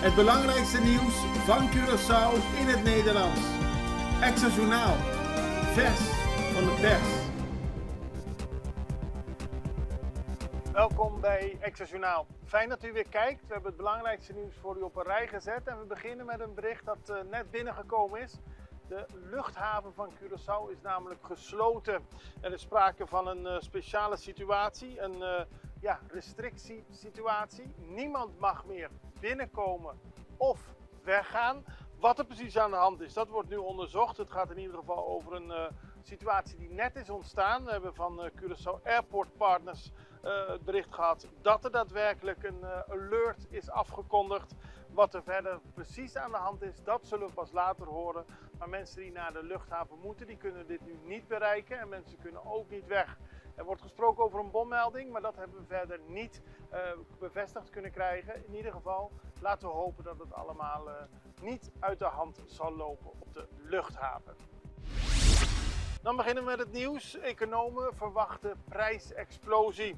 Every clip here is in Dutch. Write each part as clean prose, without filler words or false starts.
Het belangrijkste nieuws van Curaçao in het Nederlands. Extra Journaal. Vers van de pers. Welkom bij Extra Journaal. Fijn dat u weer kijkt. We hebben het belangrijkste nieuws voor u op een rij gezet. En we beginnen met een bericht dat net binnengekomen is. De luchthaven van Curaçao is namelijk gesloten. Er is sprake van een speciale situatie, een restrictiesituatie. Niemand mag meer binnenkomen of weggaan. Wat er precies aan de hand is, dat wordt nu onderzocht. Het gaat in ieder geval over een situatie die net is ontstaan. We hebben van Curaçao Airport Partners het bericht gehad dat er daadwerkelijk een alert is afgekondigd. Wat er verder precies aan de hand is, dat zullen we pas later horen. Maar mensen die naar de luchthaven moeten, die kunnen dit nu niet bereiken en mensen kunnen ook niet weg. Er wordt gesproken over een bommelding, maar dat hebben we verder niet bevestigd kunnen krijgen. In ieder geval laten we hopen dat het allemaal niet uit de hand zal lopen op de luchthaven. Dan beginnen we met het nieuws. Economen verwachten prijsexplosie.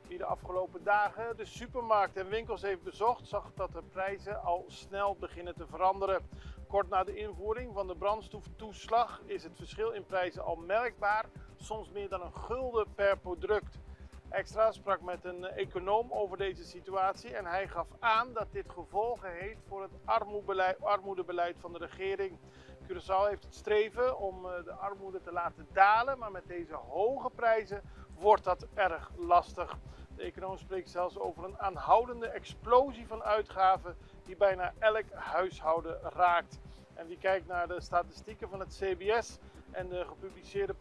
Wie de afgelopen dagen de supermarkt en winkels heeft bezocht, zag dat de prijzen al snel beginnen te veranderen. Kort na de invoering van de brandstoftoeslag is het verschil in prijzen al merkbaar, soms meer dan $1 per product. Extra sprak met een econoom over deze situatie en hij gaf aan dat dit gevolgen heeft voor het armoedebeleid van de regering. Curaçao heeft het streven om de armoede te laten dalen, maar met deze hoge prijzen wordt dat erg lastig. De econoom spreekt zelfs over een aanhoudende explosie van uitgaven die bijna elk huishouden raakt. En wie kijkt naar de statistieken van het CBS en de gepubliceerde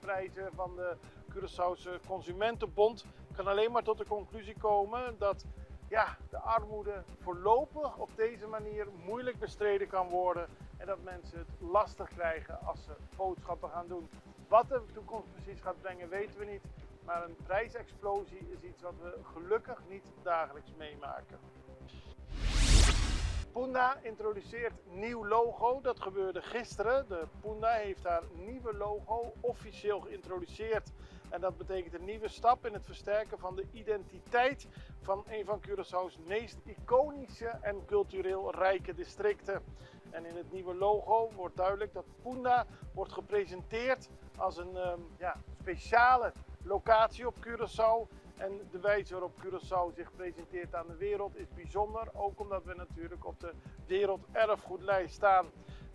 prijzen van de Curaçaose Consumentenbond, kan alleen maar tot de conclusie komen dat de armoede voorlopig op deze manier moeilijk bestreden kan worden en dat mensen het lastig krijgen als ze boodschappen gaan doen. Wat de toekomst precies gaat brengen weten we niet, maar een prijsexplosie is iets wat we gelukkig niet dagelijks meemaken. Punda introduceert nieuw logo, dat gebeurde gisteren. De Punda heeft haar nieuwe logo officieel geïntroduceerd. En dat betekent een nieuwe stap in het versterken van de identiteit van een van Curaçao's meest iconische en cultureel rijke districten. En in het nieuwe logo wordt duidelijk dat Punda wordt gepresenteerd als een speciale locatie op Curaçao. En de wijze waarop Curaçao zich presenteert aan de wereld is bijzonder, ook omdat we natuurlijk op de werelderfgoedlijst staan.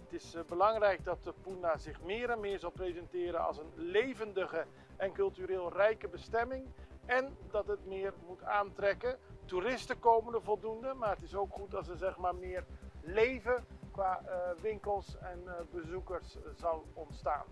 Het is belangrijk dat de Punda zich meer en meer zal presenteren als een levendige en cultureel rijke bestemming. En dat het meer moet aantrekken. Toeristen komen er voldoende, maar het is ook goed als er meer leven qua winkels en bezoekers zal ontstaan.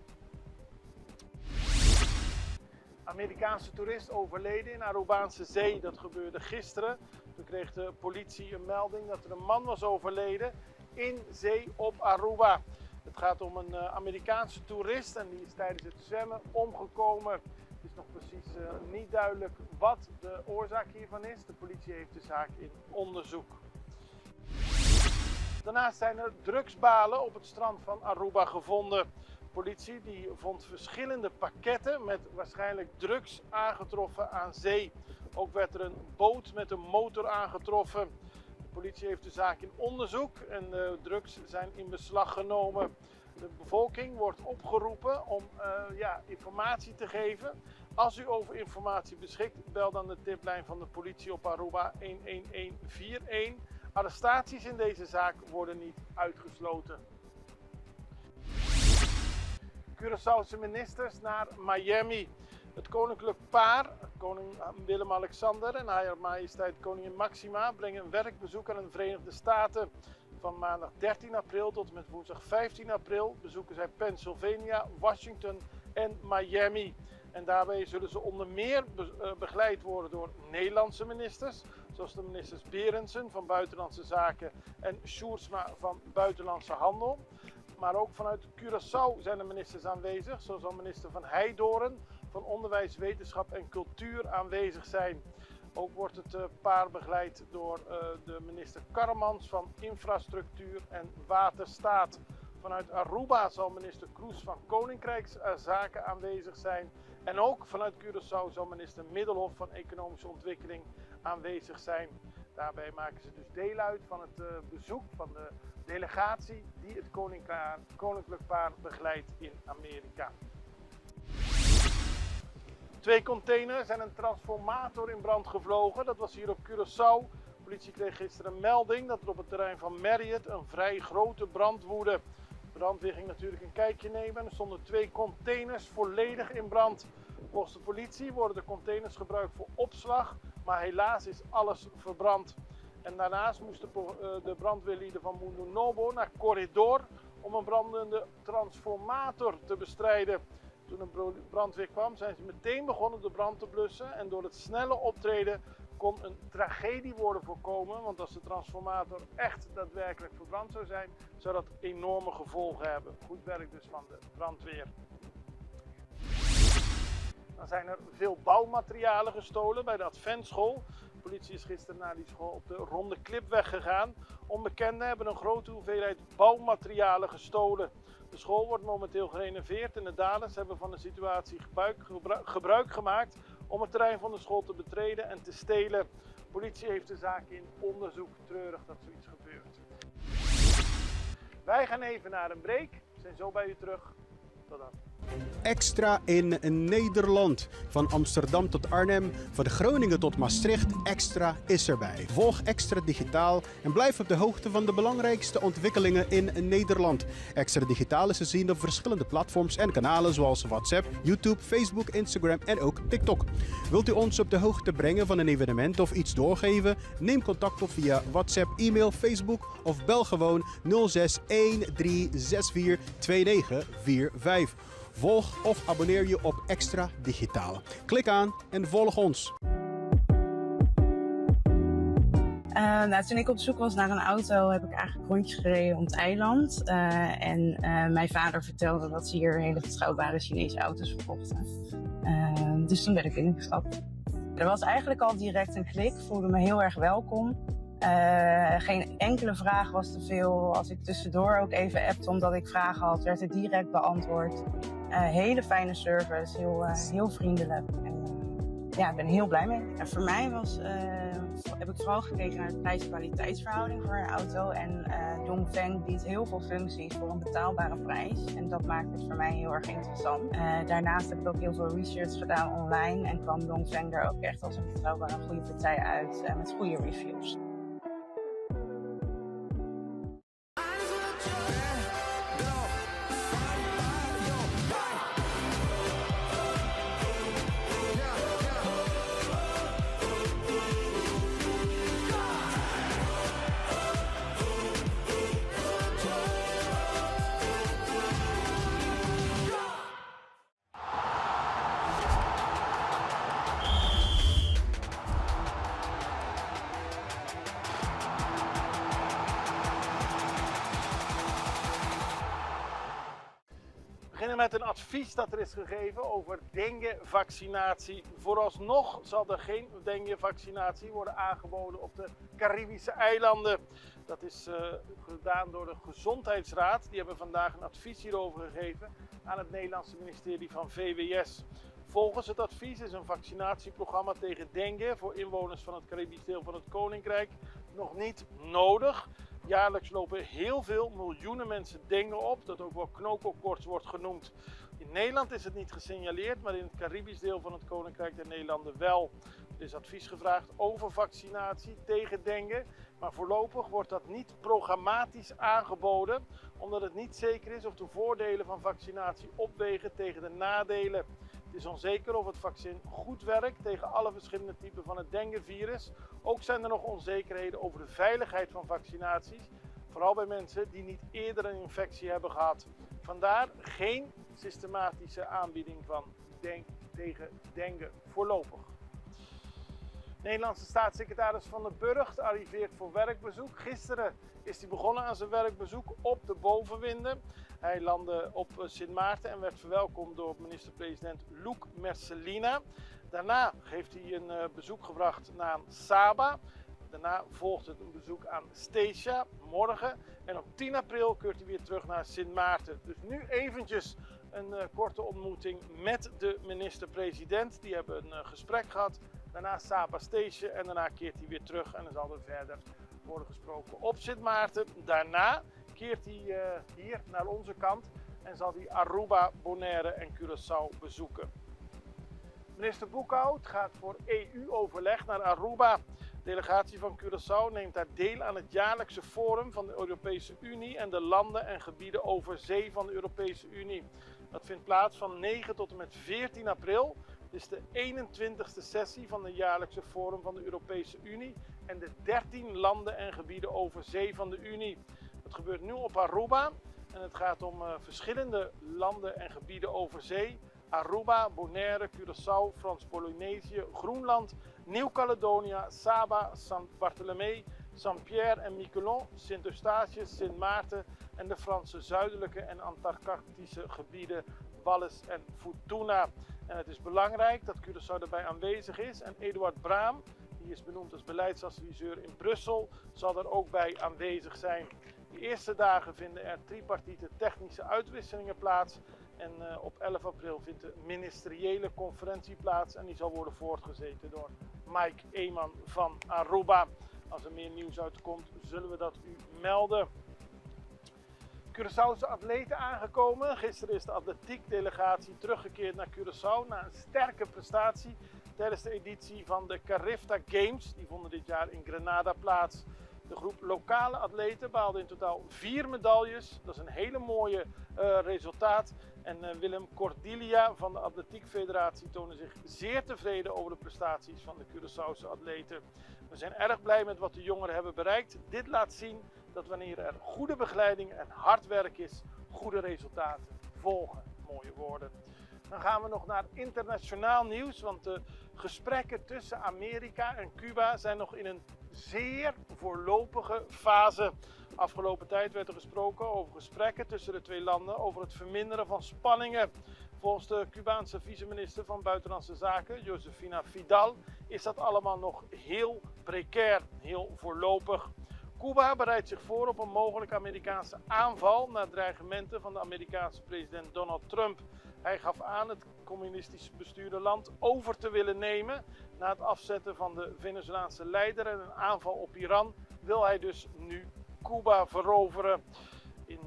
Amerikaanse toerist overleden in Arubaanse Zee. Dat gebeurde gisteren. Toen kreeg de politie een melding dat er een man was overleden in zee op Aruba. Het gaat om een Amerikaanse toerist en die is tijdens het zwemmen omgekomen. Het is nog precies niet duidelijk wat de oorzaak hiervan is. De politie heeft de zaak in onderzoek. Daarnaast zijn er drugsbalen op het strand van Aruba gevonden. De politie die vond verschillende pakketten met waarschijnlijk drugs aangetroffen aan zee. Ook werd er een boot met een motor aangetroffen. De politie heeft de zaak in onderzoek en de drugs zijn in beslag genomen. De bevolking wordt opgeroepen om informatie te geven. Als u over informatie beschikt, bel dan de tiplijn van de politie op Aruba 11141. Arrestaties in deze zaak worden niet uitgesloten. Curaçaose ministers naar Miami. Het koninklijk paar, koning Willem-Alexander en Haar Majesteit Koningin Maxima, brengen een werkbezoek aan de Verenigde Staten. Van maandag 13 april tot en met woensdag 15 april bezoeken zij Pennsylvania, Washington en Miami. En daarbij zullen ze onder meer begeleid worden door Nederlandse ministers, zoals de ministers Berendsen van Buitenlandse Zaken en Sjoerdsma van Buitenlandse Handel. Maar ook vanuit Curaçao zijn er ministers aanwezig, zoals al minister Van Heidoren van Onderwijs, Wetenschap en Cultuur aanwezig zijn. Ook wordt het paar begeleid door de minister Karremans van Infrastructuur en Waterstaat. Vanuit Aruba zal minister Kroes van Koninkrijkszaken aanwezig zijn. En ook vanuit Curaçao zal minister Middelhoff van Economische Ontwikkeling aanwezig zijn. Daarbij maken ze dus deel uit van het bezoek van de delegatie die het koninklijk paar begeleidt in Amerika. 2 containers en een transformator in brand gevlogen. Dat was hier op Curaçao. De politie kreeg gisteren een melding dat er op het terrein van Marriott een vrij grote brand woedde. De brandweer ging natuurlijk een kijkje nemen en er stonden 2 containers volledig in brand. Volgens de politie worden de containers gebruikt voor opslag, maar helaas is alles verbrand. En daarnaast moesten de brandweerlieden van Mundo Novo naar Corredor om een brandende transformator te bestrijden. Toen de brandweer kwam zijn ze meteen begonnen de brand te blussen en door het snelle optreden kon een tragedie worden voorkomen. Want als de transformator echt daadwerkelijk verbrand zou zijn, zou dat enorme gevolgen hebben. Goed werk dus van de brandweer. Dan zijn er veel bouwmaterialen gestolen bij de Adventschool. De politie is gisteren naar die school op de Ronde Klipweg gegaan. Onbekenden hebben een grote hoeveelheid bouwmaterialen gestolen. De school wordt momenteel gerenoveerd en de daders hebben van de situatie gebruik gemaakt om het terrein van de school te betreden en te stelen. De politie heeft de zaak in onderzoek. Treurig dat zoiets gebeurt. Wij gaan even naar een break. We zijn zo bij u terug. Tot dan. Extra in Nederland. Van Amsterdam tot Arnhem, van Groningen tot Maastricht. Extra is erbij. Volg Extra Digitaal en blijf op de hoogte van de belangrijkste ontwikkelingen in Nederland. Extra Digitaal is te zien op verschillende platforms en kanalen zoals WhatsApp, YouTube, Facebook, Instagram en ook TikTok. Wilt u ons op de hoogte brengen van een evenement of iets doorgeven? Neem contact op via WhatsApp, e-mail, Facebook of bel gewoon 06 1364 2945. Volg of abonneer je op Extra Digitaal. Klik aan en volg ons. Toen ik op zoek was naar een auto heb ik eigenlijk rondjes gereden om het eiland. Mijn vader vertelde dat ze hier hele betrouwbare Chinese auto's verkochten. Dus toen ben ik ingestapt. Er was eigenlijk al direct een klik, voelde me heel erg welkom. Geen enkele vraag was te veel. Als ik tussendoor ook even appte omdat ik vragen had, werd het direct beantwoord. Hele fijne service, heel vriendelijk. Ja, ik ben er heel blij mee. En voor mij heb ik vooral gekeken naar de prijs-kwaliteitsverhouding voor een auto. En Dongfeng biedt heel veel functies voor een betaalbare prijs. En dat maakt het voor mij heel erg interessant. Daarnaast heb ik ook heel veel research gedaan online. En kwam Dongfeng er ook echt als een betrouwbare goede partij uit met goede reviews. We beginnen met een advies dat er is gegeven over dengue-vaccinatie. Vooralsnog zal er geen dengue-vaccinatie worden aangeboden op de Caribische eilanden. Dat is gedaan door de Gezondheidsraad. Die hebben vandaag een advies hierover gegeven aan het Nederlandse ministerie van VWS. Volgens het advies is een vaccinatieprogramma tegen dengue voor inwoners van het Caribisch deel van het Koninkrijk nog niet nodig. Jaarlijks lopen heel veel miljoenen mensen dengue op, dat ook wel knokelkoorts wordt genoemd. In Nederland is het niet gesignaleerd, maar in het Caribisch deel van het Koninkrijk der Nederlanden wel. Er is advies gevraagd over vaccinatie tegen dengue, maar voorlopig wordt dat niet programmatisch aangeboden, omdat het niet zeker is of de voordelen van vaccinatie opwegen tegen de nadelen. Het is onzeker of het vaccin goed werkt tegen alle verschillende typen van het denguevirus. Ook zijn er nog onzekerheden over de veiligheid van vaccinaties, vooral bij mensen die niet eerder een infectie hebben gehad. Vandaar geen systematische aanbieding van tegen dengue voorlopig. Nederlandse staatssecretaris Van den Burgt arriveert voor werkbezoek. Gisteren is hij begonnen aan zijn werkbezoek op de Bovenwinden. Hij landde op Sint Maarten en werd verwelkomd door minister-president Luc Merselina. Daarna heeft hij een bezoek gebracht naar Saba. Daarna volgt het een bezoek aan Stesia morgen. En op 10 april keert hij weer terug naar Sint Maarten. Dus nu eventjes een korte ontmoeting met de minister-president. Die hebben een gesprek gehad. Daarna Saba Station en daarna keert hij weer terug en dan zal er verder worden gesproken op Sint Maarten. Daarna keert hij hier naar onze kant en zal hij Aruba, Bonaire en Curaçao bezoeken. Minister Boekhout gaat voor EU-overleg naar Aruba. De delegatie van Curaçao neemt daar deel aan het jaarlijkse forum van de Europese Unie en de landen en gebieden over zee van de Europese Unie. Dat vindt plaats van 9 tot en met 14 april. Dit is de 21ste sessie van de jaarlijkse forum van de Europese Unie en de 13 landen en gebieden over zee van de Unie. Het gebeurt nu op Aruba en het gaat om verschillende landen en gebieden over zee. Aruba, Bonaire, Curaçao, Frans-Polynesië, Groenland, Nieuw-Caledonia, Saba, Saint-Barthélemy, Saint-Pierre en Miquelon, Sint-Eustatius, Sint Maarten en de Franse zuidelijke en Antarctische gebieden Wallis en Futuna. En het is belangrijk dat Curaçao erbij aanwezig is en Eduard Braam, die is benoemd als beleidsadviseur in Brussel, zal er ook bij aanwezig zijn. De eerste dagen vinden er tripartite technische uitwisselingen plaats. En op 11 april vindt de ministeriële conferentie plaats en die zal worden voortgezeten door Mike Eeman van Aruba. Als er meer nieuws uitkomt, zullen we dat u melden. Curaçaose atleten aangekomen. Gisteren is de atletiekdelegatie teruggekeerd naar Curaçao na een sterke prestatie tijdens de editie van de Carifta Games. Die vonden dit jaar in Grenada plaats. De groep lokale atleten behaalde in totaal 4 medailles. Dat is een hele mooie resultaat. En Willem Cordilia van de Atletiek Federatie toonde zich zeer tevreden over de prestaties van de Curaçaose atleten. We zijn erg blij met wat de jongeren hebben bereikt. Dit laat zien dat wanneer er goede begeleiding en hard werk is, goede resultaten volgen. Mooie woorden. Dan gaan we nog naar internationaal nieuws, want de gesprekken tussen Amerika en Cuba zijn nog in een zeer voorlopige fase. Afgelopen tijd werd er gesproken over gesprekken tussen de twee landen over het verminderen van spanningen. Volgens de Cubaanse vice-minister van Buitenlandse Zaken, Josefina Fidal, is dat allemaal nog heel precair, heel voorlopig. Cuba bereidt zich voor op een mogelijke Amerikaanse aanval na dreigementen van de Amerikaanse president Donald Trump. Hij gaf aan het communistisch bestuurde land over te willen nemen. Na het afzetten van de Venezolaanse leider en een aanval op Iran wil hij dus nu Cuba veroveren. In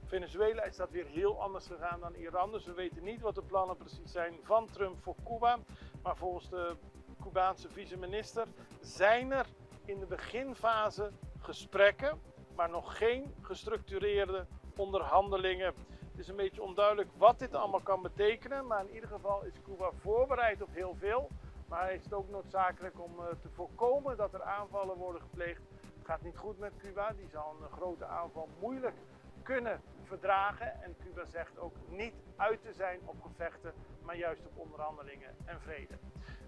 Venezuela is dat weer heel anders gegaan dan Iran. Dus we weten niet wat de plannen precies zijn van Trump voor Cuba. Maar volgens de Cubaanse vice-minister zijn er in de beginfase gesprekken, maar nog geen gestructureerde onderhandelingen. Het is een beetje onduidelijk wat dit allemaal kan betekenen, maar in ieder geval is Cuba voorbereid op heel veel. Maar is het ook noodzakelijk om te voorkomen dat er aanvallen worden gepleegd. Het gaat niet goed met Cuba, die zal een grote aanval moeilijk kunnen verdragen. En Cuba zegt ook niet uit te zijn op gevechten, maar juist op onderhandelingen en vrede.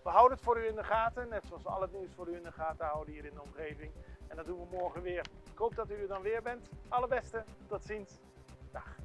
We houden het voor u in de gaten, net zoals we al het nieuws voor u in de gaten houden hier in de omgeving. En dat doen we morgen weer. Ik hoop dat u er dan weer bent. Allerbeste, tot ziens. Dag.